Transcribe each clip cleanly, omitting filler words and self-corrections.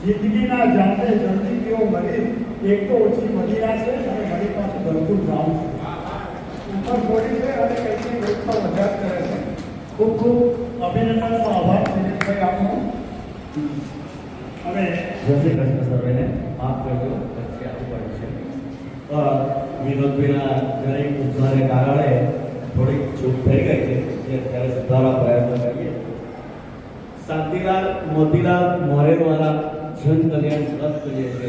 જિંદગીના જાતે જલ્દી કેવો મળી, એક તો ઓછી મદિરા છે અને મારી પાસે ભરપૂર ભાવ છે, ઉપર થોડી છે અને કંઈકની વેચમાં વધાર કરે છે. ખૂબ ખૂબ અભિનંદનનો આભાર દિનેશભાઈ આપનો. હવે જય શ્રી કૃષ્ણ સર્વેને માફ કરજો, પછી આપવું પડ્યું છે. વિનોદભાઈના જરા ઉત્સાહને કારણે થોડીક ચૂક થઈ ગઈ છે, જે અત્યારે સુધારવા પ્રયત્ન કરીએ. શાંતિલાલ મોતીલાલ મોરેવાલા જન કલ્યાણ ટ્રસ્ટ જે છે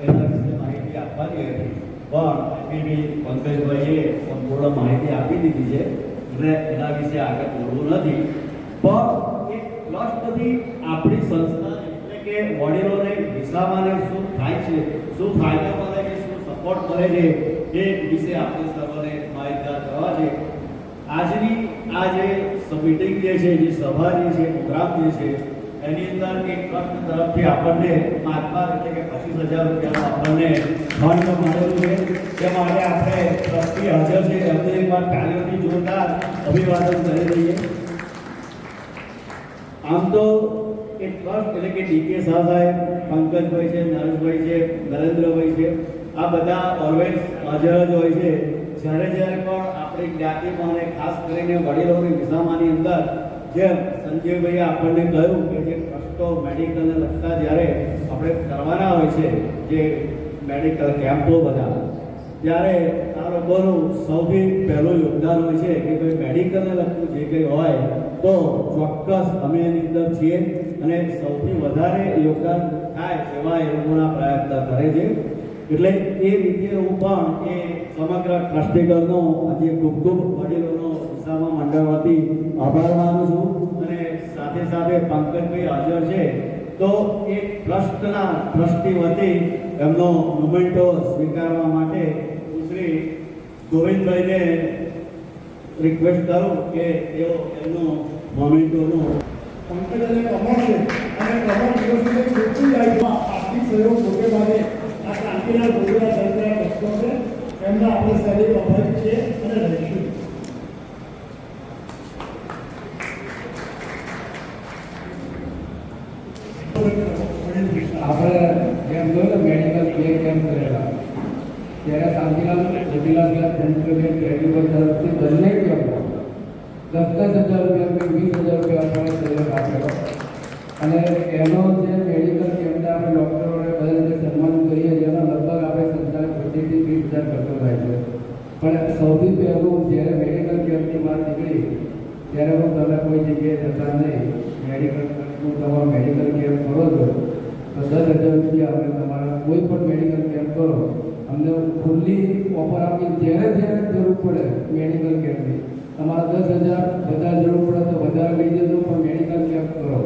એના વિશે માહિતી આપવાની હતી, પણ બી પંકજભાઈએ સંપૂર્ણ માહિતી આપી દીધી છે એટલે એના વિશે આગળ બોલવું નથી. પણ એક ટ્રસ્ટથી આપણી સંસ્થા એટલે કે વડીલોને વિસાવાને શું થાય છે, શું ફાયદો મળે છે, શું સપોર્ટ મળે છે એ વિશે આપણે સર્વને માહિતગાર કરવા છે. આજની આ જે મીટિંગ જે છે, જે સભા જે છે, પ્રોગ્રામ જે છે, એની અંદર એક ટ્રસ્ટ તરફથી આપણને મહાત્મા એટલે કે 25,000 રૂપિયાનો આપણને ફંડ મળેલું છે. તે માટે આપણે ટ્રસ્ટી હાજર છે એમને એકવાર તાળીઓથી જોરદાર અભિવાદન કરી દઈએ. આમ તો એક ટ્રસ્ટ એટલે કે ડીકે શાહ સાહેબ, પંકજભાઈ છે, નરેશભાઈ છે, નરેન્દ્રભાઈ છે, આ બધા ઓલવેઝ હાજર જ હોય છે. જ્યારે પણ આપણી જ્ઞાતિમાં અને ખાસ કરીને વડીલોની વિસામાની અંદર જેમ સંજયભાઈએ આપણને કહ્યું કે જે ટ્રસ્ટો મેડિકલને લગતા જ્યારે આપણે કરવાના હોય છે, જે મેડિકલ કેમ્પો બધા, ત્યારે આ લોકોનું સૌથી પહેલું યોગદાન હોય છે કે ભાઈ મેડિકલને લગતું જે કંઈ હોય તો ચોક્કસ અમે એની અંદર છીએ અને સૌથી વધારે યોગદાન થાય એવા એ લોકોના પ્રયત્ન કરે છે. એટલે એ રીતે હું પણ એ સમગ્ર ટ્રસ્ટીગણનો આજે ખૂબ ખૂબ વડીલોનો વિસામા મંડળ વતી આભાર માનું છું. અને સાથે સાથે પંકજભાઈ હાજર છે તો એ ટ્રસ્ટના ટ્રસ્ટી વતી એમનો મોમેન્ટો સ્વીકારવા માટે હું શ્રી ગોવિંદભાઈને રિક્વેસ્ટ કરું કે તેઓ એમનો મોમેન્ટોનો પંકજને કમળ છે અને કમળ દિવસની ચોખ્ખી લાઈફમાં આર્થિક સહયોગ મોટે ભાગે આ ક્રાંતિના ગોળા સંસ્થા ટ્રસ્ટો છે, એમના આપણે સહયોગ અભાવી છે અને રહીશું. આપણે જેમ જોયું ને મેડિકલ કેમ્પ કરેલા ત્યારે શાંતિલાલ મોતીલાલ સેન્ટ્રલ ચેરિટેબલ તરફથી બંને કેમ્પો 10,000 રૂપિયા કે 20,000 રૂપિયા આપણે સહયોગ આપેલો. અને એનો જે મેડિકલ કેમ્પના આપણે ડૉક્ટરોને બધા રીતે સન્માન કરીએ છીએ એનો લગભગ આપણે સંસ્થાને 25,000 થી 30,000 ખર્ચો થાય છે. પણ સૌથી પહેલું જ્યારે મેડિકલ કેમ્પની વાત નીકળી ત્યારે હું તમે કોઈ જગ્યાએ જતા નહીં, મેડિકલ તમારો મેડિકલ કેમ્પ કરો છો તો 10,000 રૂપિયા આપણે તમારા કોઈ પણ મેડિકલ કેમ્પ કરો, અમને ખુલ્લી ઓફર આપી જ્યારે જરૂર પડે મેડિકલ કેમ્પની તમારા 10,000 વધારે જરૂર પડે તો વધારે લઈ જજો, પણ મેડિકલ કેમ્પ કરો.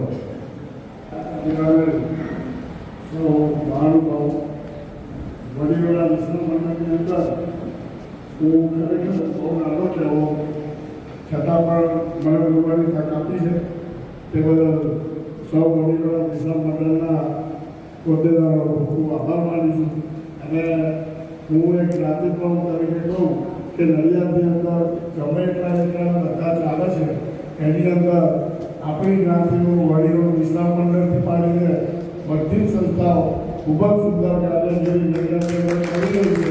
વડીલોના વિશ્વ મંડળની અંદર હું ખરેખર બહુ નાનો છે, છતાં પણ મને બોલવાની તક આપી છે તે બદલ સૌ વડીલોના વિશ્વ મંડળના હોદ્દેદારો ખૂબ આભાર માનું છું. અને હું એક જ્ઞાતિ પ્રમુખ તરીકે કહું કે નડિયાદની અંદર ગમે એટલા બધા ચાલે છે એની અંદર આપણી જ્ઞાતિનું વડીલોનું વિશ્રામ મંડળથી પાડીને બધી સંસ્થાઓ ખૂબ જ સુંદર કાર્ય જેવી જગ્યાએ કરી રહી છે.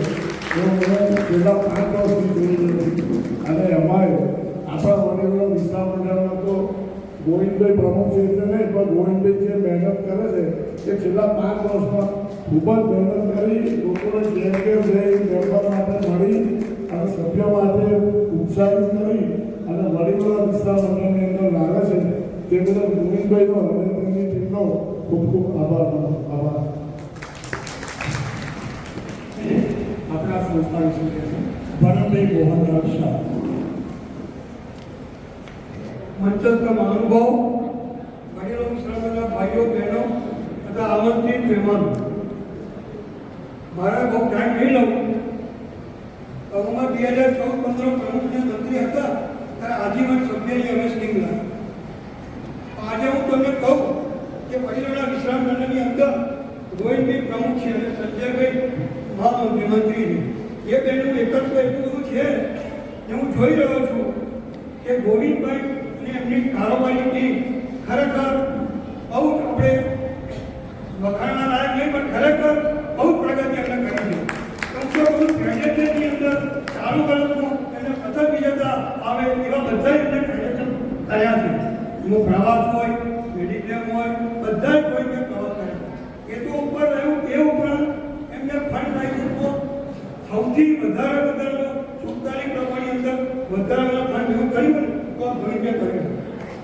એવું મને છેલ્લા 5 વર્ષથી જોઈ રહ્યું છું. અને અમારે આપણા વડીલોના વિશ્રામ મંડળમાં તો ગોવિંદભાઈ પ્રમુખ છે એટલે નહીં, પણ ગોવિંદભાઈ જે મહેનત કરે છે એ છેલ્લા 5 વર્ષમાં ખૂબ જ મહેનત કરી લોકોને ઘેર જઈ મેમ્બર માટે મળી અને સભ્યો માટે ઉત્સાહિત કરી અને વડીલોના વિશ્રામ મંડળની અંદર લાવે છે. તે બદલ ગોવિંદભાઈનો અને તેમની ટીમનો ખૂબ ખૂબ આભાર. આપણા સંસ્થા વિશે છે ભરતભાઈ મોહનરાજ શાહ, મંચસ્થ મહાનુભાવ, વડીલો વિશ્રામના ભાઈઓ બહેનો તથા આમંત્રિત મહેમાનો, મારા બહુ ટાઈમ નહીં લઉં. હું 2014-15 પ્રમુખના મંત્રી હતા ત્યારે આજીવન સભ્યની અમે સ્કીમ લાવી. આજે હું તમને કહું કે વડીલોના વિશ્રામ મંડળની અંદર ગોવિંદભાઈ પ્રમુખ છે અને સંજયભાઈ મહામંત્રી છે. એ બેનું એકત્વ એટલું બધું છે કે હું જોઈ રહ્યો છું કે ગોવિંદભાઈ અને એમની કારોબારી ટીમ ખરેખર બહુ ગોવિંદભાઈ કર્યું.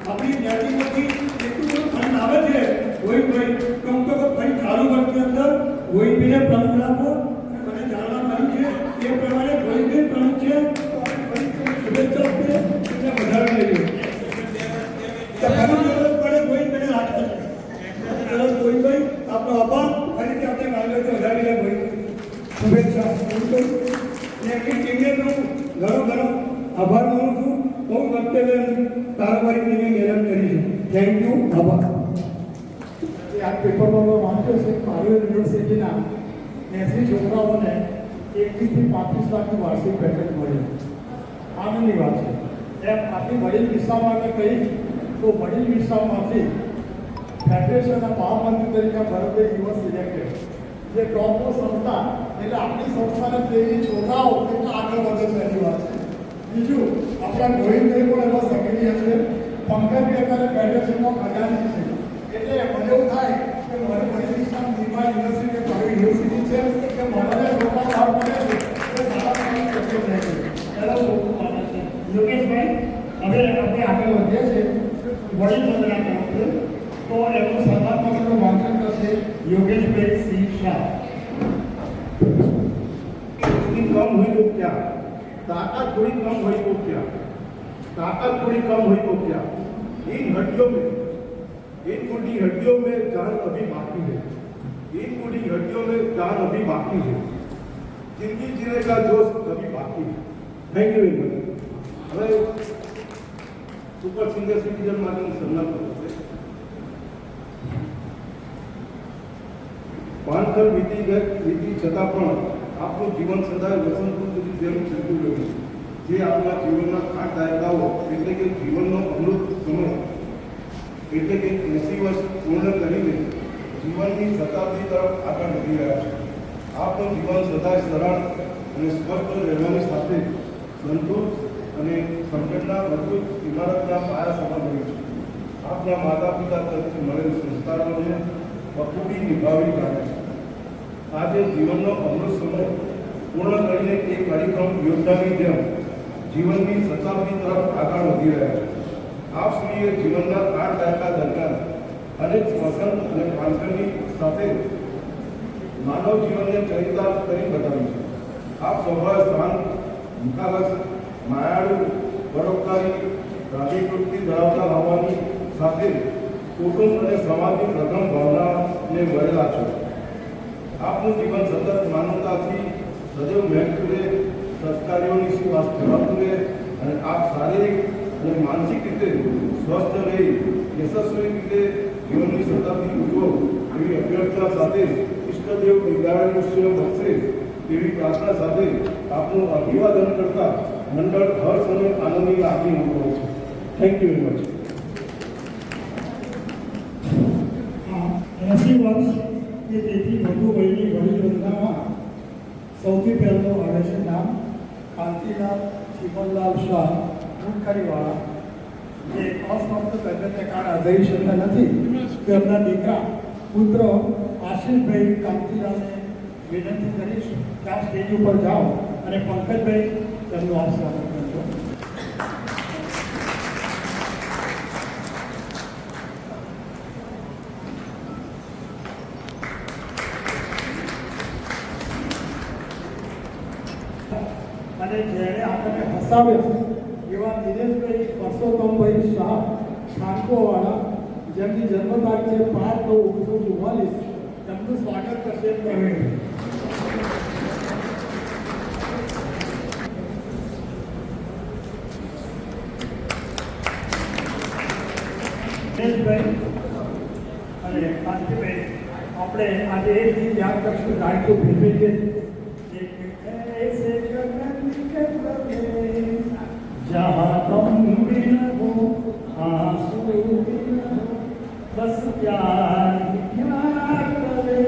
આપણી જ્ઞાતિમાંથી એટલું બધું ફંડ આવે છે ગોવિંદભાઈ, કમ તો ફંડ ચાલુ વર્ષની અંદર ગોવિંદભાઈને પ્રમુખ રાખો અને મને જાણવા મળ્યું છે એ પ્રમાણે ગોવિંદભાઈ પ્રમુખ છે તો આપણે ફરી શુભેચ્છા આપીએ અને વધારે લઈએ. ફરી જરૂરત પડે ગોવિંદભાઈને રાખે છે. ચલો ગોવિંદભાઈ આપનો આભાર. ફરીથી આપણે માર્ગદર્શન વધારીને ગોવિંદભાઈ શુભેચ્છા ગોવિંદભાઈ અને એમની ટીમને તો ઘણો ઘણો આભાર માનું છું. બહુ વક્તવ્ય કારોબારી ટીમે મહેનત કરી છે. થેન્ક યુ, આભાર. આ પેપરમાં મેં વાંચ્યો છે મારી યુનિવર્સિટીના 80 છોકરાઓને 21 થી 35 લાખની વાર્ષિક પેકેજ મળ્યું. આનંદની વાત છે. એમ આપણી વડીલ વિસ્તારમાં આપણે કહી તો વડીલ વિસ્તારમાંથી ફેડરેશનના મહામંત્રી તરીકે ભરતભાઈ યુવા સિલેક્ટેડ, જે ટોપનો સંસ્થા એટલે આપણી સંસ્થાને તેવી છોકરાઓ એટલા આગળ વધે છે એની વાત છે. બીજું આપણા ગોવિંદભાઈ પણ એમાં સક્રિય છે. પંકજભાઈ અત્યારે ફેડરેશનનો ખજાનચી છે. એટલે મને એવું થાય કે મારે વડીલ વિસ્તાર નિર્મા યુનિવર્સિટી મારી યુનિવર્સિટી છે કે મને છોકરાઓ બહાર પડે છે એ સારા કામ શક્ય થાય છે. એનો લોકો માને છે. યોગેશભાઈ, હવે આપણે આગળ વધીએ છીએ વડીલ મંડળના તરફથી, તો એમનું સન્માન પત્રનું વાંચન કરશે યોગેશભાઈ સિંહ શાહ. थोड़ी कम हुई तो क्या, ताकत थोड़ी कम हुई तो क्या, ताकत थोड़ी कम हुई तो क्या, इन हड्डियों में जान अभी बाकी है, इन टूटी हड्डियों में जान अभी बाकी है, जिंदगी जीने का जोश अभी बाकी है. Thank you very much. હવે સુપર સિનિયર સિટીઝન માટેનું સન્માન કર્યું છે. પાનખર વીતી છતાં પણ આપણું જીવન સદાય વસંતઋતુની જેમ ચાલતું રહ્યું છે. જે આપણા જીવનના 8 દાયકાઓ એટલે કે જીવનનો અમૃત સમય એટલે કે 80 વર્ષ પૂર્ણ કરીને જીવનની શતાબ્દી તરફ આગળ વધી રહ્યા છે. આપણું જીવન સદાય સરળ અને સ્પષ્ટ રહેવાની સાથે સંતોષ અને સંગઠનના મજબૂત ઇમારતના પાયા સમાન રહ્યું છે. આપના માતા પિતા તરફથી મળેલ સંસ્કારોને બખૂબી નિભાવી કાઢે છે. આજે જીવનનો અમૃત સમય પૂર્ણ કરીને એક કાર્યક્રમ યોદ્ધાની જેમ જીવનની શતાબ્દી તરફ આગળ વધી રહ્યા છે. આપ શ્રીએ જીવનના 8 દાયકા દરમિયાન અનેક વસંત અને પાનખરની સાથે માનવ જીવનને ચરિતાર્થ કરી બતાવ્યું છે. આપ સ્વભાવ શાંત, નિખાલસ, માયાળુ, પરોપકારી, રાજીવૃત્તિ ધરાવતા હોવાની સાથે કુટુંબ અને સમાજની પ્રથમ ભાવનાને વરેલા છો. આપનું જીવન સતત માનવતાથી સદૈવ વહેતું રહે, સત્કાર્યોની સુવાસ ધરાવતું રહે અને આપ શારીરિક અને માનસિક રીતે સ્વસ્થ રહી યશસ્વી રીતે જીવનની શતાબ્દી ઉજવો એવી અભ્યર્થના સાથે ઇષ્ટદેવ દીર્ઘાયુષ્ય બનશે તેવી પ્રાર્થના સાથે આપનું અભિવાદન કરતા મંડળ હર્ષ અને આનંદની લાગણી અનુભવે છે. Thank you very much. 80 વર્ષ કે તેથી વધુ વયની વડીલ વંદનામાં સૌથી પહેલું આવે છે નામ કાંતિલાલ ચીમનલાલ શાહ મુનખરીવાળા, જે અસમર્થ તબિયતને કારણે જઈ શકતા નથી. તેમના દીકરા પુત્ર આશીષભાઈ કાંતિલાલને વિનંતી કરીશ કે આ સ્ટેજ ઉપર જાઓ અને પંકજભાઈ તેમનું આપ સ્વાગત કરજો. અને જેણે આપણને હસાવ્યો એવા દિનેશભાઈ પરસોત્તમભાઈ શાહ ઠાકોરવાળા, જેમની જન્મ તારીખ છે 5/9/1944, તેમનું સ્વાગત કરશે પ્રવીણ. દિનેશભાઈ અને કાંતિભાઈ, આપણે આજે એ ગીત યાદ કરશું ગાયકો ભીમભાઈએ ऐसे गगन के तले जहाँ तुम भी न हो आंसू भी न हो बस प्यार करे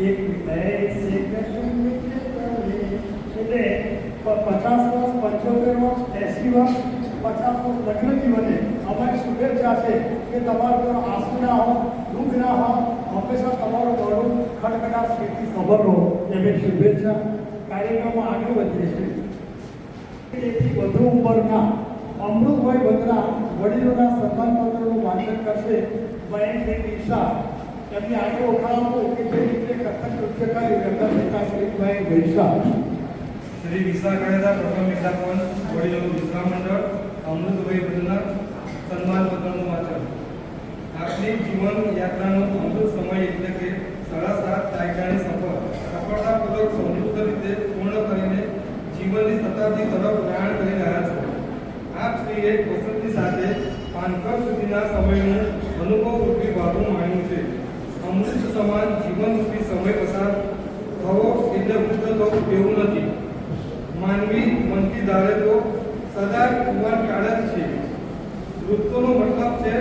एक ऐसे गगन के तले. એટલે 50 વર્ષ 75 વર્ષ 80 વર્ષ 50 વર્ષ લગ્ન જીવને અમારી શુભેચ્છા છે કે તમારું કોઈ આંસુ ના હો, દુઃખ ના હો, હંમેશા તમારું ગળું ખડખડાટ સ્વીટથી સબર રહો એવી શુભેચ્છા. કાર્યક્રમમાં આગળ વધીએ છીએ. તેથી વધુ ઉંમરના અમૃતભાઈ બત્રા વડીલોના સન્માન પત્રનું વાંચન કરશે. બહેન શ્રી દિશા એમની આગળ ઓળખાવો કે જે રીતે કથક નૃત્ય કર્યું એમના પિતા શ્રીભાઈ વૈશા. શ્રી વિશા કરેલા પ્રથમ વિદ્યાપન વડીલોનું વિશ્રામ મંડળ અમૃતભાઈ બદલના સન્માન પત્રનું વાંચન. આપની જીવન યાત્રાનો અમૃત સમય એટલે કે 7.5 દાયકાની સફળતાપૂર્વક સમૃદ્ધ રીતે પૂર્ણ કરીને જીવનની શતાબ્દી તરફ પ્રયાણ કરી રહ્યા છો. આપ શ્રીએ વસંતની સાથે પાનકર સુધીના સમયનું અનુભવરૂપી ભાગું માણ્યું છે. અમૃત સમાન જીવનરૂપી સમય પસાર થવો એટલે વૃદ્ધ થવું તેવું નથી. માનવી મનથી ધારે તો સદા કુંવાર કાળ જ છે. વૃત્તોનો મતલબ છે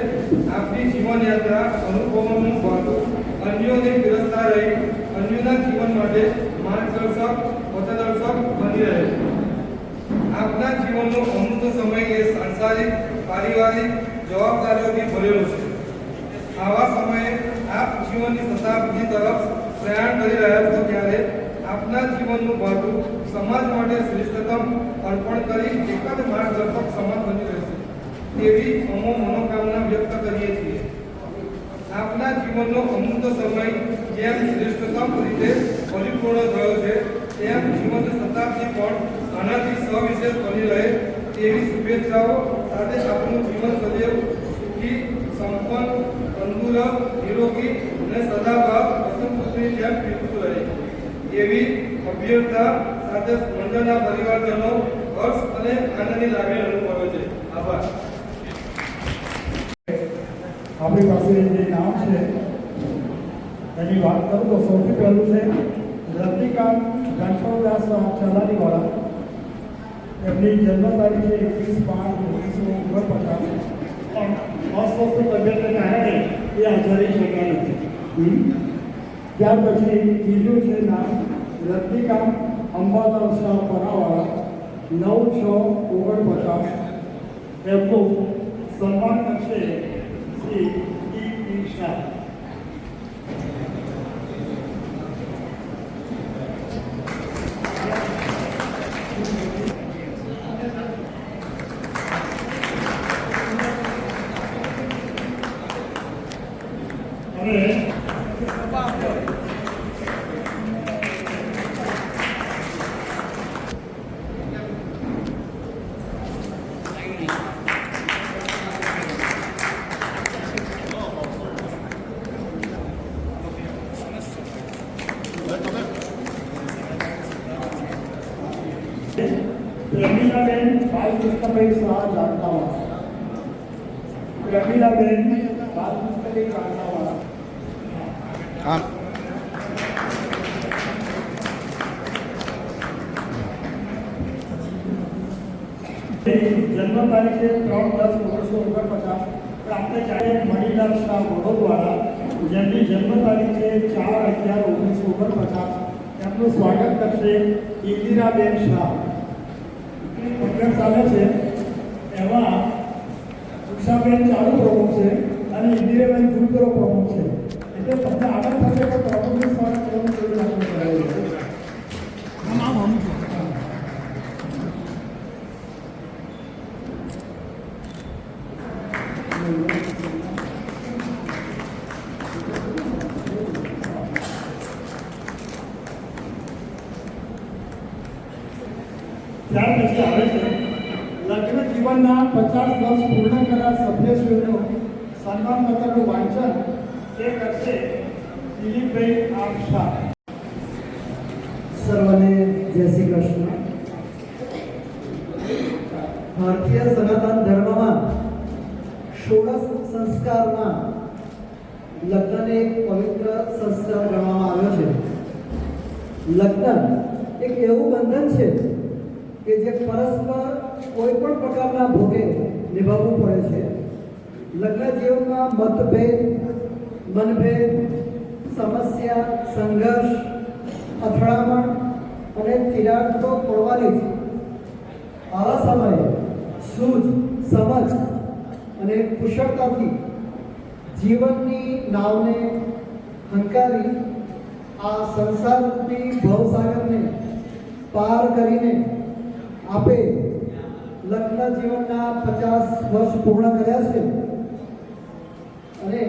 આપણી જીવનયાત્રા અનુભવોનું ભાગું અન્યોને પીરસતા રહી અન્યોના જીવન માટે માર્ગદર્શક પથદર્શક બની રહે. આપના જીવનનો અમૃત સમય એ સાંસારિક પારિવારિક જવાબદારીઓથી ભરેલો છે. આવા સમયે આપ જીવનની શતાબ્દી તરફ પ્રયાણ કરી રહ્યા છો ત્યારે આપના જીવનનું ભાગું સમાજ માટે શ્રેષ્ઠતમ અર્પણ કરી એક જ માર્ગદર્શક સમાજ બની રહેશે તેવી અમો મનોકામના વ્યક્ત કરીએ છીએ. આપના જીવનનો અમૃત સમય જેમ શ્રેષ્ઠતમ રીતે પરિપૂર્ણ થયો છે તેમ જીવનની શતાબ્દી પણ આનાથી સવિશેષ બની રહે તેવી શુભેચ્છાઓ સાથે આપણું જીવન સદૈવ સુખી સંપન્ન તંદુરસ્ત નિરોગી અને સદાબહાર વસંતની જેમ પીતું રહે એવી અભ્યર્થના સાથે મંડળના પરિવારજનો હર્ષ અને આનંદની લાગણી અનુભવે છે. આભાર. આપણી પાસે જે નામ છે એની વાત કરું તો સૌથી પહેલું છે રજનીકાંત ઘનશ્યામદાસ ચલાનીવાળા. એમની જન્મ તારીખ છે 21/5/1949. પણ અસ્વસ્થ તબિયતને કારણે એ હાજરી શક્યા નથી. ત્યાર પછી બીજું છે નામ રજનીકાંત અંબાલાલ શાહ પરાવાળા 9/6/49. એમનું સન્માન કરશે શ્રી ડી શાહ. અને પ્રેમીલાબેન બાલકૃષ્ણભાઈ શાહ જાણતાવાળા. પ્રેમીલાબેન બાલકૃષ્ણભાઈ જાણતાવાળા. જન્મ તારીખ છે 3/10/1949. આપણે જાણે મણિલાલ શાહ વડોદવાળા જેમની જન્મ તારીખ છે 4/11/1949. એમનું સ્વાગત કરશે ઇન્દિરાબેન શાહ. પ્રોગ્રામ ચાલે છે એમાં ઉષાબેન ચાલુ પ્રમુખ છે અને ઇન્દિરાબેન ભૂતપૂર્વ પ્રમુખ છે. એટલે તમને આગળ થશે કે પ્રમુખનું સ્વાગત કરવાનું કેવી રીતે કરાયું છે. ત્યાર પછી આવે છે લગ્ન જીવનના 50 વર્ષ પૂર્ણ કરનાર સભ્યશ્રીઓનું સન્માન પત્રનું વાંચન તે કરશે દિલીપભાઈ આર શાહ. સર્વને જય શ્રી કૃષ્ણ. ભારતીય સનાતન ધર્મમાં ષોડશ સંસ્કારમાં લગ્નને એક પવિત્ર સંસ્કાર ગણવામાં આવ્યો છે. લગ્ન એક એવું બંધન છે કે જે પરસ્પર કોઈ પણ પ્રકારના ભોગે નિભાવવું પડે છે. લગ્ન જીવનમાં મતભેદ, મનભેદ, સમસ્યા, સંઘર્ષ, અથડામણ અને તિરાડ તો પડવાની જ. આવા સમયે સૂઝ, સમજ અને કુશળતાથી જીવનની નાવને હંકારી આ સંસારરૂપી ભવસાગરને પાર કરીને આપે લગ્ન જીવનના 50 વર્ષ પૂર્ણ કર્યા છે અને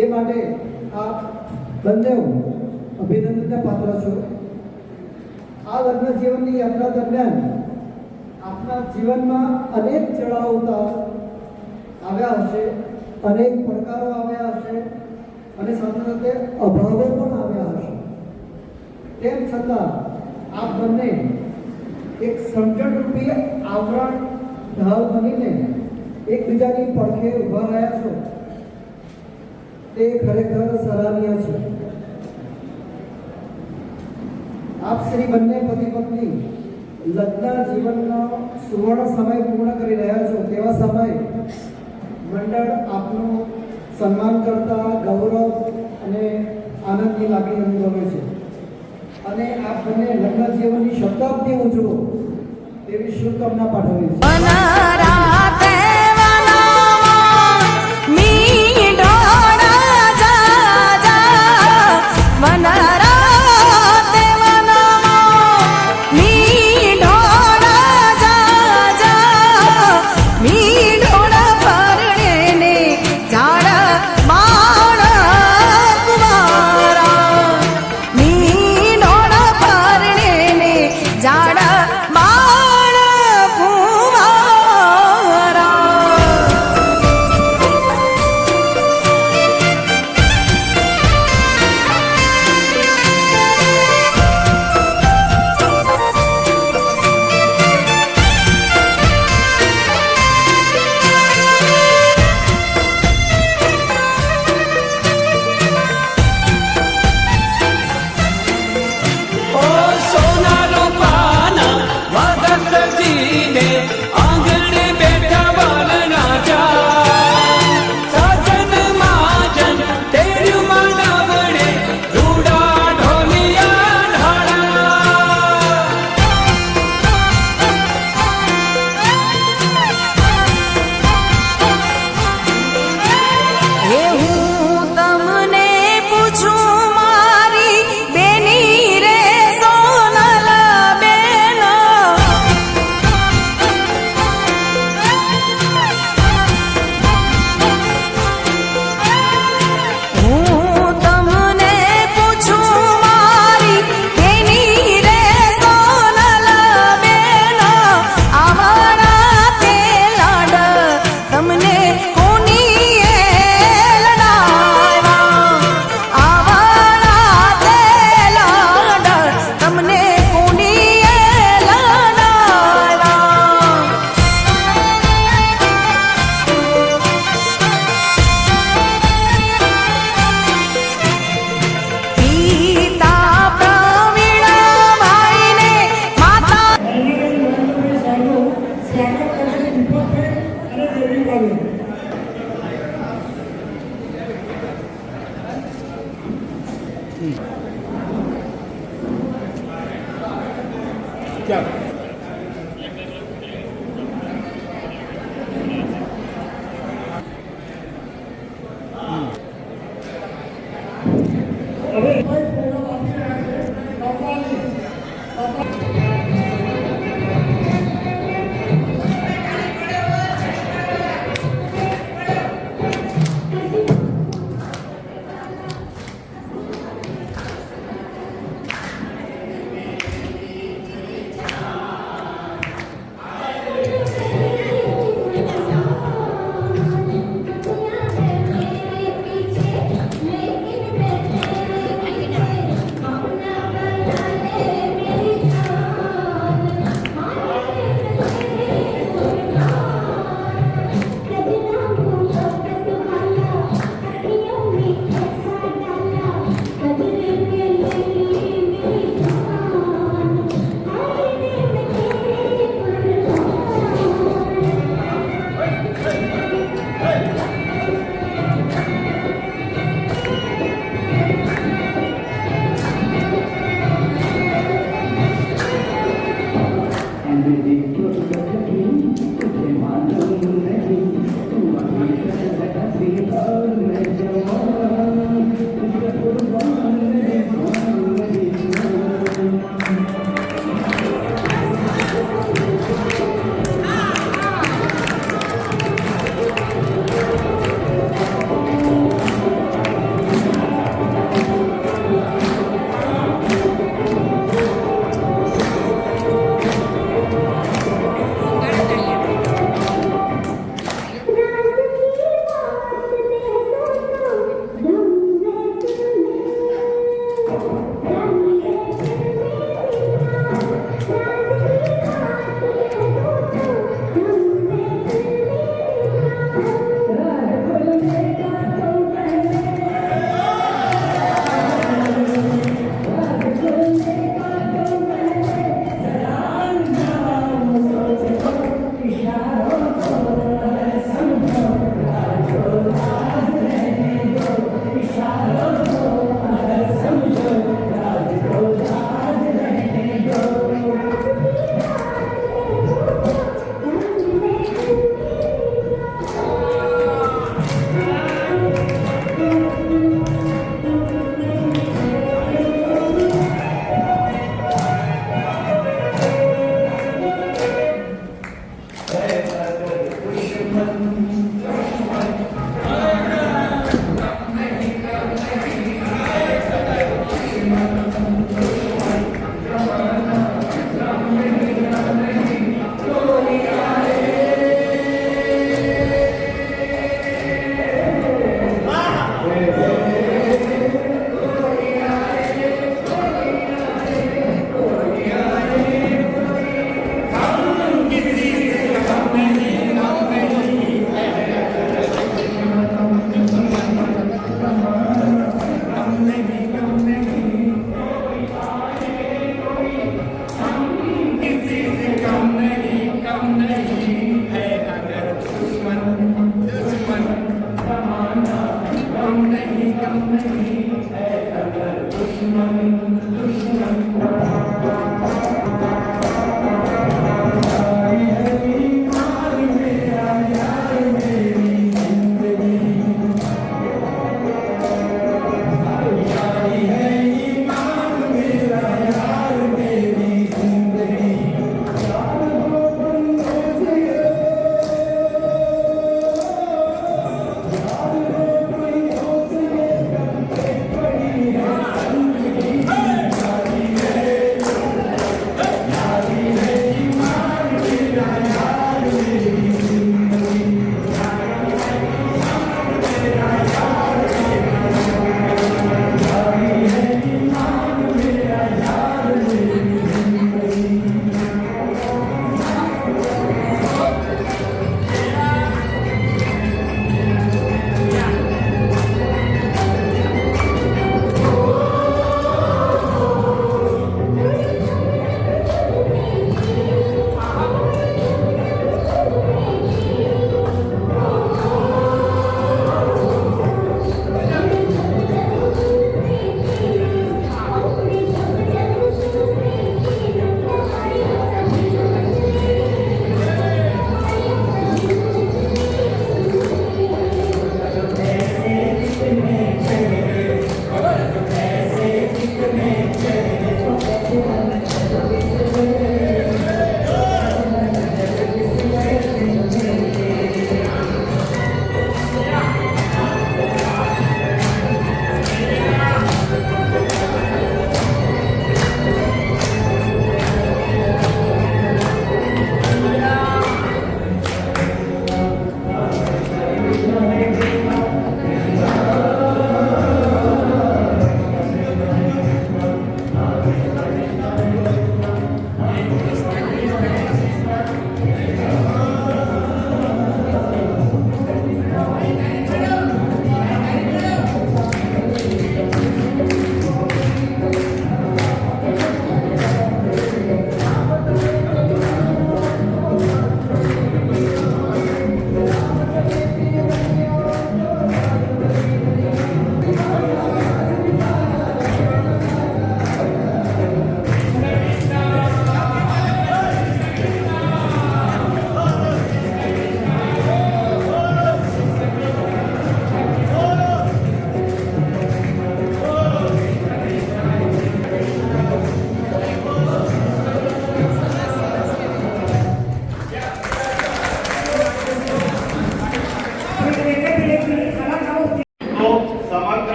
એ માટે આપ બંને અભિનંદનને પાત્ર છો. આ લગ્ન જીવનની યાત્રા દરમિયાન આપના જીવનમાં અનેક ચઢાવ ઉતાર આવ્યા હશે, અનેક પડકારો આવ્યા હશે અને સાથે સાથે અભાવો પણ આવ્યા હશે. તેમ છતાં આપ બંને એક સમજણરૂપી આવરણ ઢાલ બનીને એકબીજાની પડખે ઊભા રહ્યા છો, તે ખરેખર સરાહનીય છે. આપ શ્રી બંને પતિ પત્ની લગ્ન જીવનનો સુવર્ણ સમય પૂર્ણ કરી રહ્યા છો. તેવા સમયે મંડળ આપનું સન્માન કરતા ગૌરવ અને આનંદની લાગણી અનુભવે છે અને આપ બંને લગ્ન જીવનની શતાબ્દી ઉજવો તેવી શુભકામના પાઠવી છે.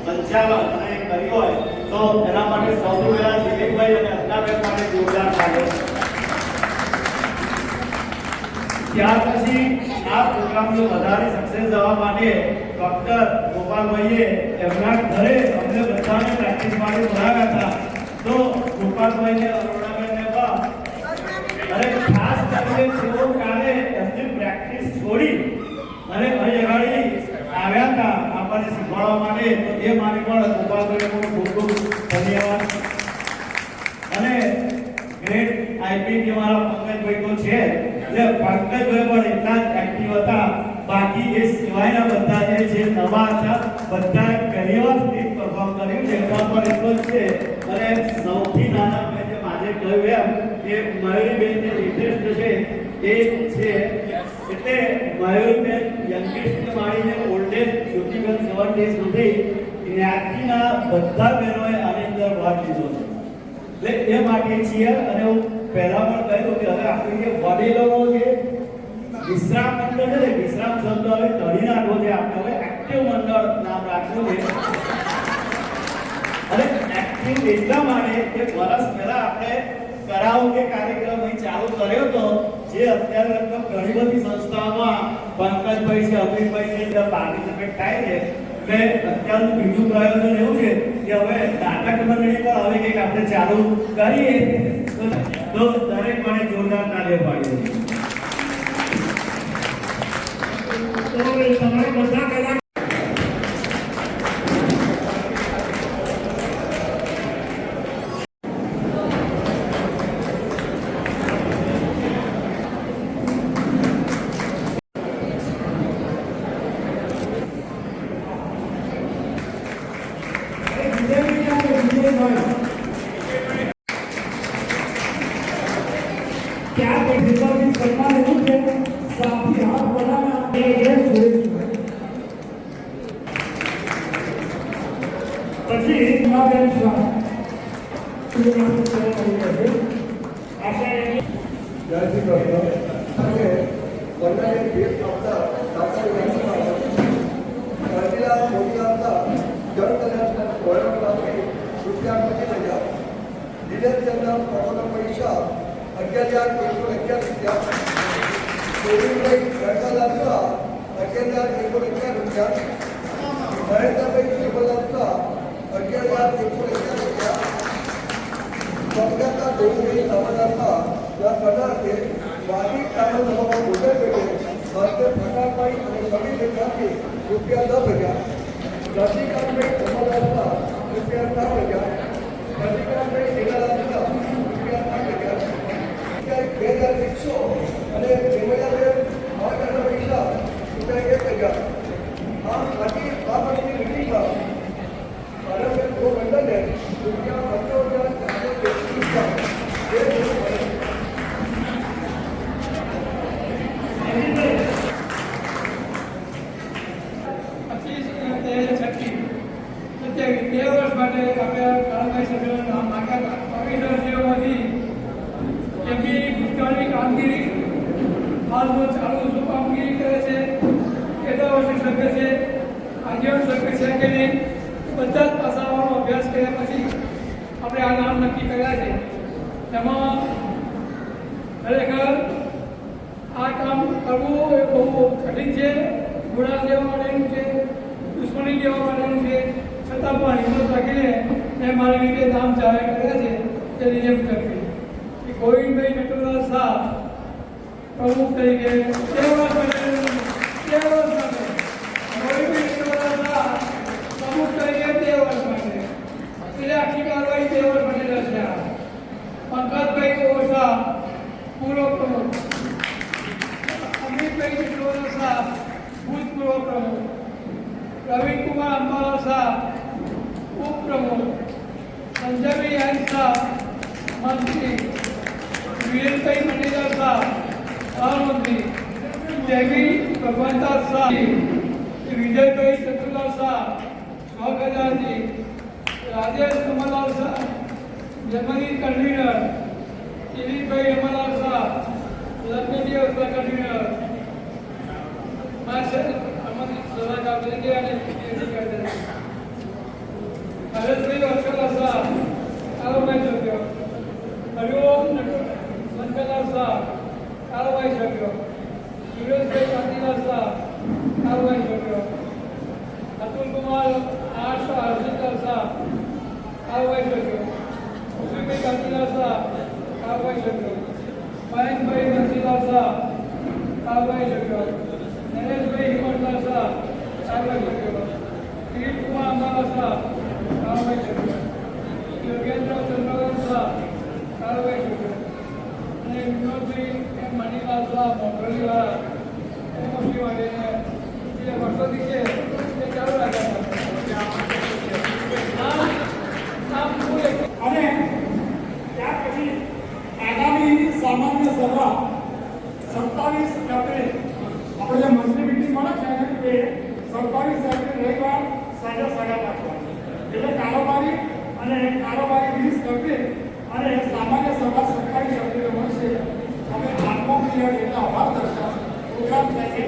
સંચાલન અને કર્યું હોય તો એના માટે સૌથી પહેલા દિલીપભાઈ અને અજ્ઞાબેન માટે જોરદાર તાળીઓ. ત્યાર પછી આ પ્રોગ્રામને વધારે સક્સેસ થવા માટે ડોક્ટર ગોપાલભાઈએ એમના ઘરે અમને બધાને પ્રેક્ટિસ માટે બોલાવ્યા હતા. તો ગોપાલભાઈને અરુણાબેનને પણ અને ખાસ કરીને તેઓ કાલે એમની પ્રેક્ટિસ છોડી અને અહીં આગળ આવ્યા હતા આપણને શીખવાડવા માટે. એ માટે પણ ગોપાલભાઈને પણ ખૂબ ખૂબ ધન્યવાદ. અને ગ્રેટ આઈપી મારા પંકજભાઈ તો છે, એટલે પંકજભાઈ પણ એટલા જ એક્ટિવ હતા. બાકી એ સિવાયના બધા જે છે નવા હતા, બધા પહેલી વાર સ્ટેજ પરફોર્મ કર્યું છે એમાં પણ એટલો જ છે. અને સૌથી નાના મેં જે આજે કહ્યું એમ કે મયુરીબેન જે લેટેસ્ટ છે એ છે, એટલે મયુરીબેન યંગેસ્ટ માણીને ઓલ્ડેસ્ટ 57 સુધી જ્ઞાતિના બધા બહેનોએ આની અંદર ભાગ લીધો છે. એટલે એ માટે છીએ. અને હું પહેલા પણ કહ્યું કે હવે આપણે જે વડીલોનો જે વિશ્રામ મંડળ છે, વિશ્રામ શબ્દ હવે તળી નાખવો છે. આપણે હવે એક્ટિવ મંડળ નામ રાખવું છે. અને એક્ટિવ એટલા માટે કે વર્ષ પહેલા આપણે કરાઓકે કાર્યક્રમ અહીં ચાલુ કર્યો હતો, જે અત્યારે લગભગ ઘણી બધી સંસ્થાઓમાં પંકજભાઈ છે, અમિતભાઈ છે, જે પાર્ટિસિપેટ થાય છે. એટલે અત્યારનું બીજું પ્રયોજન એવું છે કે હવે નાટક મંડળી પણ હવે કંઈક આપણે ચાલુ કરીએ તો દરેક મને જોરદાર તાળીઓ પાડીએ. તમારે બધા કલાકાર ઈમાબેન શાહ શ્રીમતી કરી છે. આપણે જય શ્રી કૃષ્ણ. આજે વંદને ભેટ આપતા દાતા રાજ્યમાં મોદી આપતા જનકલ્યાણ ગોળામાંથી રૂપિયા 25,000 દિનેશચંદ્ર પવન પૈસા 11,111 રૂપિયા ગોવિંદભાઈ ગણકલ આપતા 11,111 રૂપિયા મહેન્દ્રભાઈ કેબલ આપતા 11,111 રૂપિયા કોલકાતા ડોંગરી સામાન આપતા 10,000 વાદી કામો નવા મોટર પેટે માત્ર ફટાકભાઈ અને સમી જગ્યાથી રૂપિયા 10,000 રસિકાંતભાઈ અમલ આપતા રૂપિયા 7,000 રસિકાંતભાઈ સેના આપતા રૂપિયા 8,000 2,100 અને પ્રેમયાબેન મહાકાના પૈસા રૂપિયા 1,000. આમ આથી આ વર્ષની મીટિંગમાં ભારતબેન ગોમંડલે રૂપિયા 15,433 બે વર્ષ માટે આપણે કાળાભાઈ સભ્યોના નામ નાખ્યા હતા. 22 વર્ષીઓમાંથી એમની ભૂતકાળની કામગીરી હાલમાં ચાલુ શું કામગીરી કરે છે, કેટલા વર્ષથી સભ્ય છે, આજીવન સભ્ય છે કે નહીં, બધા જ પાસાઓનો અભ્યાસ કર્યા પછી આપણે આ નામ નક્કી કર્યા છે. એમાં ખરેખર આ કામ કરવું એ બહુ કઠિન છે, ગુણાલ દેવા માટેનું છે, દુશ્મની દેવા માટેનું છે, છતાં પણ હિંમત રાખીને મેં મારી રીતે નામ જાહેર કર્યા છે. તે નિયમ કરતી કે ગોવિંદભાઈ નટુલાલ શાહ પ્રમુખ તરીકે 2 વર્ષ માટે ગોવિંદભાઈ નટુલાલ શાહ પ્રમુખ તરીકે 2 વર્ષ માટે એટલે આખી કાર્યવાહી 2 વર્ષ માટે રચ્યા. પંકજભાઈ ઓછા પૂર્વ પ્રમુખ, અમિતભાઈ નટુલાલ શાહ ભૂતપૂર્વ પ્રમુખ, રવિકુમાર અંબાલાલ શાહ ઉપપ્રમુખ, સંજયભાઈ એન શાહ મંત્રી, વિરેનભાઈ મણીલાલ શાહ સહમંત્રી, જયવી ભગવંતદાસ શાહ, વિજયભાઈ ચતુરલાલ શાહ સહખજાનજી, રાજેશ કમલલાલ શાહ જમણી કન્વીનર, દિલીપભાઈ અમરલાલ શાહ લગ્નજી અવસર કન્વીનર, સલાહકાર તરીકે અને હરેશભાઈ અક્ષરલાલ શાહ કારોબારી સભ્ય, હરિઓમ શંકરલાલ શાહ કારોબારી સભ્ય, સુરેશભાઈ કાંતિલાલ શાહ કારોબારી સભ્ય, અતુલકુમાર આર શાહ હર્ષિતલાલ શાહ કારોબારી સભ્ય, કુશલભાઈ કાંતિલાલ શાહ કારોબારી સભ્ય, મહેશભાઈ નરસિંહલાલ શાહ કારોબારી સભ્ય, નરેશભાઈ હિંમતલાલ શાહ કારોબારી સભ્ય, કિરીટકુમાર અંબાલાલ શાહ કારોબારી સભ્ય, યોગેન્દ્ર ચંદ્રલાલ શાહ કારોબારી સભ્ય અને વિનોદભાઈ એમ મણીલાલ શાહ મોકલીવાળા પ્રમોશી માટે જે વર્ષોથી છે તે ચાલુ રાખ્યા અને ત્યાર પછી આગામી સામાન્ય સભા 27 એપ્રિલ આપણે જે મંથલી મીટિંગ મળે છે એ 27 એપ્રિલ રવિવાર સાંજે 5:30 વાગે, એટલે કારોબારી 20 એપ્રિલ અને સામાન્ય સભા 27 એપ્રિલે મળશે. અમે આત્મો પીરિયડ એટલે આભાર દર્શાવ પ્રોગ્રામ થશે.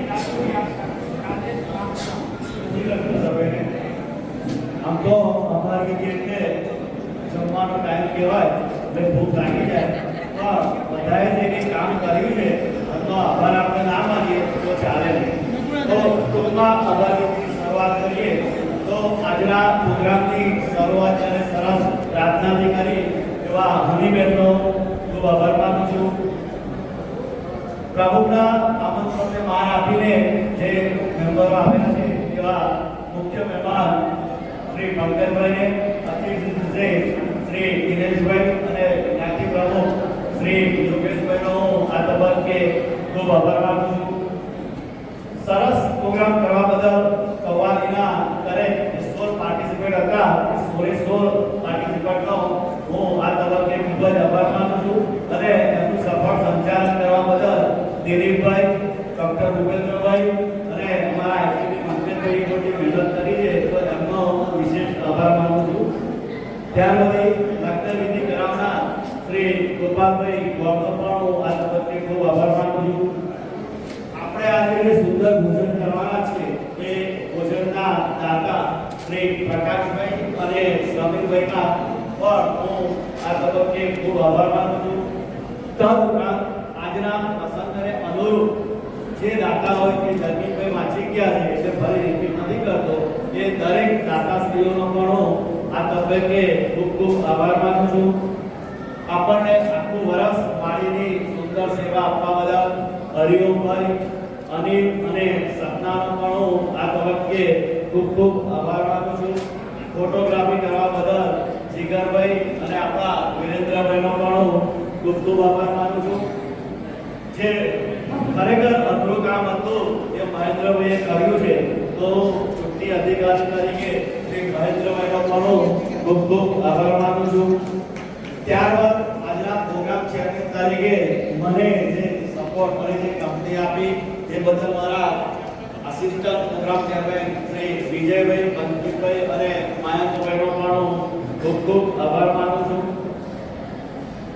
આમ તો અમારી રીતે જમવાનો ટાઈમ કહેવાય એટલે ભૂખ લાગી જાય, પણ બધાએ જે કંઈ કામ કર્યું છે તો આભાર આપણે ના માનીએ તો ચાલે નહીં. તો ટૂંકમાં આભારની શરૂઆત કરીએ તો આજના પ્રોગ્રામની શરૂઆત અને સરસ પ્રાર્થનાથી કરી એવા હનીબેનનો ખૂબ આભાર માનું છું. પ્રમુખના આમંત્રણને માન આપીને જે મેમ્બરો આવેલા છે એવા મુખ્ય મહેમાન શ્રી પંકજભાઈને, અતિથિ શ્રી દિનેશભાઈ અને જ્ઞાતિ પ્રમુખ શ્રી યોગેશભાઈનો આ તબક્કે ખૂબ આભાર માનું છું. સરસ પ્રોગ્રામ કરવા બદલ કવાલીના દરેક 16 પાર્ટિસિપેટ હતા, 16 પાર્ટિસિપેટનો હું આ તબક્કે ખૂબ જ આભાર માનું છું અને એનું સફળ સંચાલન કરવા બદલ દિલીપભાઈ, ડૉક્ટર ભૂપેન્દ્રભાઈ અને અમારા એક્ટિવિટી મંત્રીભાઈ મોટી મહેનત કરી છે તો એમનો વિશેષ આભાર માનું છું. ત્યાર પછી લગ્ન વિધિ કરાવનાર શ્રી ગોપાલભાઈ ગોળનો પણ હું આ તબક્કે ખૂબ આભાર માનું છું. આપણે આજે જે સુંદર ભોજન કરવાના છે એ ભોજનના દાતા શ્રી પ્રકાશભાઈ અને સમીરભાઈના પણ હું આ તબક્કે ખૂબ આભાર માનું છું. તદુપરાંત આજના પ્રસંગને અનુરૂપ જે દાતા હોય તે જમીનભાઈ વાંચી ગયા છે એટલે ફરી રિપીટ નથી કરતો એ દરેક દાતાશ્રીઓનો પણ હું આ તબક્કે ખૂબ ખૂબ આભાર માનું છું. આપણને આખું વર્ષ વાડીની સુંદર સેવા આપવા બદલ હરિઓમભાઈ, અનિલ અને સપનાનો પણ હું આ તબક્કે ખૂબ ખૂબ આભાર માનું છું. ફોટોગ્રાફી કરવા બદલ જીગરભાઈ અને આપણા વિરેન્દ્રભાઈનો પણ હું ખૂબ ખૂબ આભાર માનું છું. જે ખરેખર અઘરું કામ હતું એ મહેન્દ્રભાઈએ કર્યું છે, તો ચૂંટણી અધિકારી તરીકે શ્રી મહેન્દ્રભાઈનો પણ હું ખૂબ ખૂબ આભાર માનું છું. ત્યારબાદ આજના પ્રોગ્રામ ચેરમેન તરીકે મને જે સપોર્ટ કરી જે કંપની આપી તે બદલ મારા assistant programme chairman Shri Vijaybhai, Pankajbhai અને માયંકભાઈનો પણ હું ખૂબ ખૂબ આભાર માનું છું.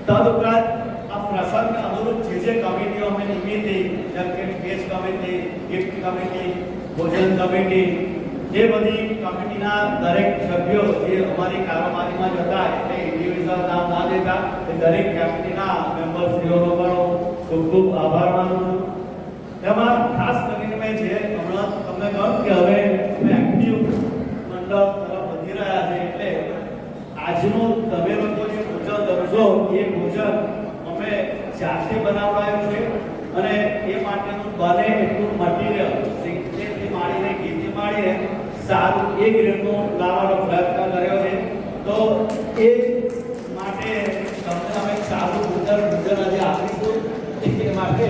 તદુપરાંત આ પ્રસંગને અનુરૂપ જે કમિટીઓ અમે નિમી હતી, જેમ કે સ્ટેજ કમિટી, ગિફ્ટ કમિટી, ભોજન કમિટી, એ બધી કમિટીના દરેક સભ્યો જે અમારી કારોબારીમાં જ હતા એટલે ઇન્ડિવિજ્યુઅલ નામ ના દેતા એ દરેક કમિટીના મેમ્બરશ્રીઓનો પણ ખૂબ ખૂબ આભાર માનું છું. એમાં ખાસ કરીને મેં જે હમણાં તમને કહ્યું કે હવે અમે એક્ટિવ મંડળ તરફ વધી રહ્યા છે એટલે આજનું તમે લોકો જે ભોજન કરશો એ ભોજન અમે જાતે બનાવડાયું છે અને એ માટેનું બને એટલું મટીરિયલ શીખથી માંડીને ઘીથી માંડીને સારું એ ગ્રેડનું લાવવાનો પ્રયત્ન કર્યો છે. તો એ માટે તમને અમે સારું ભોજન આજે આપીશું. એ માટે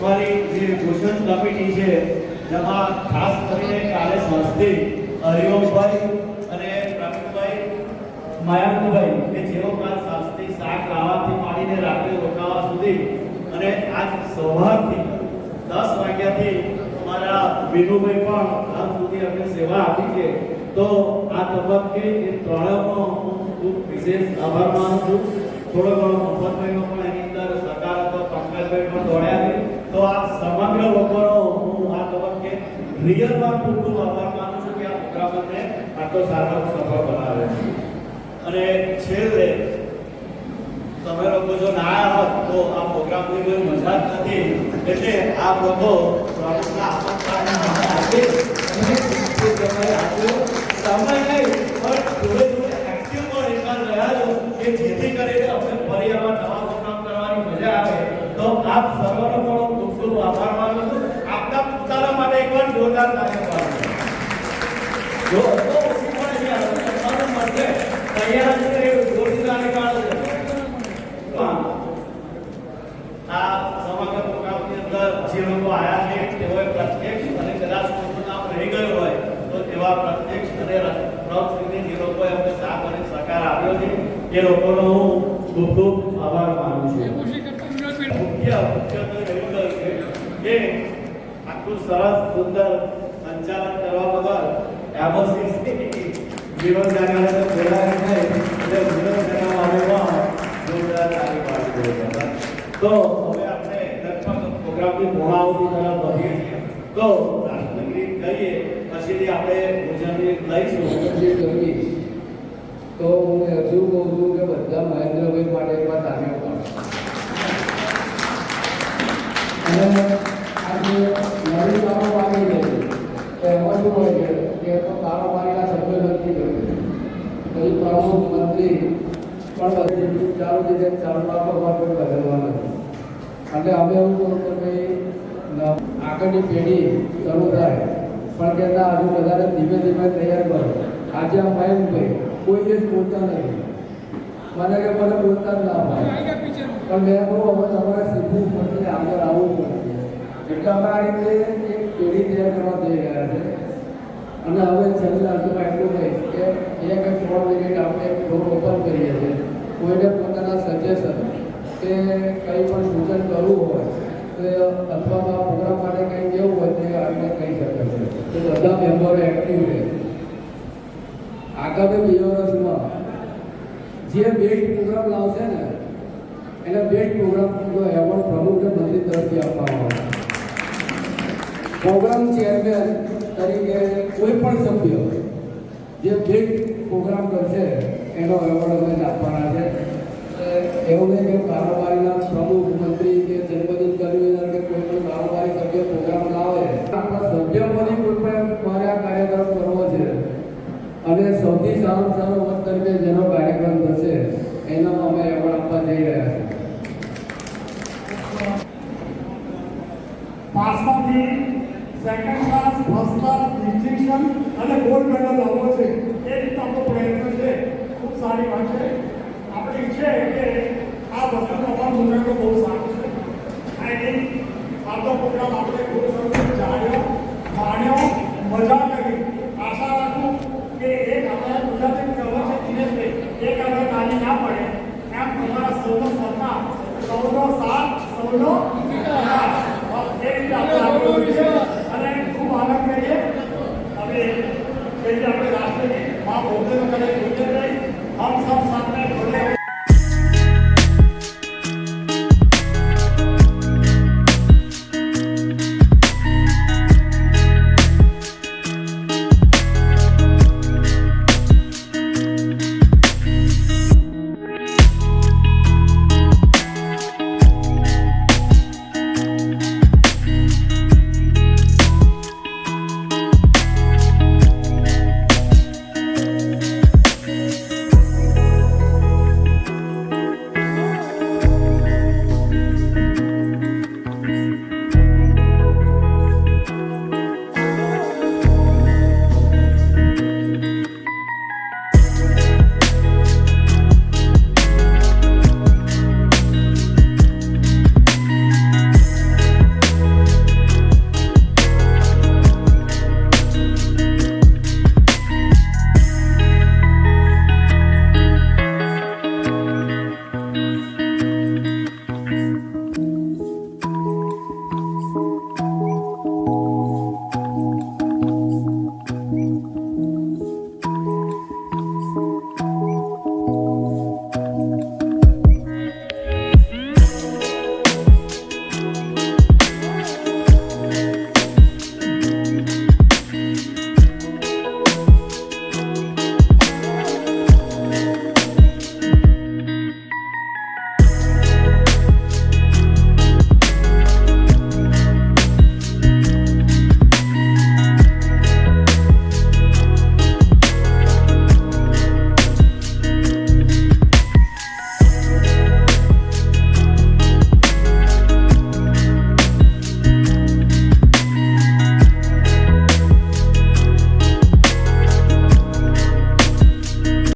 મારી જે ભોજન કમિટી છે જેમાં ખાસ કરીને કાલે સંસ્થિત હરિઓમભાઈ અને પ્રવીણભાઈ, મયંકભાઈ કે જેઓ કાલ શાસ્ત્રી શાક લાવવાથી માંડીને રાત્રે રોકાવા સુધી અને આજ સવારથી 10 વાગ્યાથી અમારા વિનુભાઈ પણ હાલ સુધી અમને સેવા આપી છે. તો આ તબક્કે એ ત્રણેયનો હું ખૂબ વિશેષ આભાર માનું છું. થોડો ઘણો મફતભાઈનો પણ એની અંદર સહકાર હતો, પંકજભાઈ પણ દોડ્યા છે. તો આ સમગ્ર લોકોનો હું આ તબક્કે રિયલમાં ખૂબ ખૂબ આભાર માનું છું કે આ પ્રોગ્રામને આટલો સારો સફળ બનાવે છે. અને છેલ્લે તમે લોકો જો ના આવ્યા હોત તો આ પ્રોગ્રામની કોઈ મજા જ નથી. એટલે આ લોકો પ્રમુખના આમંત્રણને મને આપે અને સમય આપ્યો. સમય નહીં પણ જોડે જોડે એક્ટિવ પણ એટલા રહ્યા છો કે જેથી કરીને અમને ફરી આવા નવા પ્રોગ્રામ કરવાની મજા આવે. તો આપ સર્વનો પણ ખૂબ ખૂબ આભાર માનું છું. આપના પોતાના માટે એકવાર જોરદાર તાળી પાડો. જો તો ઓછી પણ એની આવવાનું મળશે તૈયાર છે જોરદાર કાઢો. આ સમગ્ર પ્રોગ્રામની અંદર જે લોકો આવ્યા છે તેઓએ પ્રત્યક્ષ અને કદાચ કોઈનું નામ રહી ગયું હોય તો તેવા પ્રત્યક્ષ અને પ્રવૃત્તિને જે લોકોએ અમને સાથ અને સહકાર આપ્યો છે એ લોકોનો હું ખૂબ ખૂબ આભાર માનું છું. મુખ્ય તો એવું છે કે આટલું સરસ સુંદર સંચાલન કરવા બદલ એમઓસી જીવન જાણ્યા તો બોલાય નહીં એટલે જીવન જાણવા માટે પણ જોરદાર તાળી પાડી દઈએ. તો હવે આપણે લગભગ પ્રોગ્રામની પૂર્ણાહુતિ તરફ વધીએ છીએ. તો રાષ્ટ્રગીત કરીએ પછીથી આપણે ભોજનની લઈશું. તો હું હજુ કહું છું કે બધા મહેન્દ્રભાઈ માટે એકવાર તાળીઓ પાડો. અને આજે નવી કારોબારી છે તો એમાં શું હોય છે કે તો કારોબારીના સભ્યો નથી કરતું. પછી પ્રમુખ, મંત્રી પણ બધી ચાલુ રીતે ચાલુ રાખવા કોઈ બદલવા નથી. એટલે અમે એવું કહું કે ભાઈ આગળની પેઢી શરૂ થાય પણ કે ના હજુ બધાને ધીમે ધીમે તૈયાર કરો. આજે આ મહેશભાઈ કોઈ જ બોલતા નથી. મને કે મને બોલતા જ ના હોય પણ મેં કહું હવે તમારે શીખવું પડશે, આગળ આવવું પડશે. એટલે અમે આ રીતે એક પેઢી તૈયાર કરવા જઈ રહ્યા છે. અને હવે છેલ્લે અંતમાં એટલું કહીશ કે 1-3 મિનિટ આપણે ડોર ઓપન કરીએ છીએ. કોઈને પોતાના સજેશન કે કંઈ પણ સૂચન કરવું હોય તો અથવા પ્રોગ્રામ માટે કંઈ કેવું હોય તે આપણે કહી શકે છે. તો બધા મેમ્બરો એક્ટિવ રહે. આગામી 2 વર્ષમાં જે બેસ્ટ પ્રોગ્રામ લાવશે ને એને બેસ્ટ પ્રોગ્રામનો એવોર્ડ પ્રમુખ મંત્રી તરફથી આપવામાં આવશે. પ્રોગ્રામ ચેરમેન તરીકે કોઈ પણ સભ્ય જે બેસ્ટ પ્રોગ્રામ કરશે એનો એવોર્ડ અમે આપવાના છે. એવું નહીં કે કારોબારીના પ્રમુખ મંત્રી કે જન્મદિન કન્વીનર કે કોઈ પણ કારોબારી સભ્ય પ્રોગ્રામ લાવે, આપણા સભ્યોની કોઈ પણ મારે આ કાર્યક્રમ કરવો છે અને સૌથી સારામાં સારો મત તરીકે જેનો કાર્યક્રમ થશે એનો અમે એવોર્ડ આપવા જઈ રહ્યા છીએ. પાસમાંથી second class, first class, distinction અને ગોલ્ડ મેડલ લાવવો છે. એ રીતે આપણો પ્રયત્ન છે. ખૂબ સારી વાત છે. આપણે ઈચ્છે કે આ વસ્તુનો અમારો મુદ્દો બહુ સારો છે. આઈ થિંક આપણો પ્રોગ્રામ આપણે ખૂબ સરસ જાણ્યો, માણ્યો, મજા કરી. આશા રાખું કે એક આપણા ગુજરાતી કહેવત છે દિનેશભાઈ, એક આગળ તાલી ના પડે એમ તમારા સૌનો સત્તા, સૌનો સાથ, સૌનો વિકાસ. એ રીતે આપણે આગળ વધીએ અને ખૂબ આનંદ કરીએ. હવે જે આપણે રાષ્ટ્રની મા ભોજન કરે ભોજન નહીં, હમ સબ સાથ મેં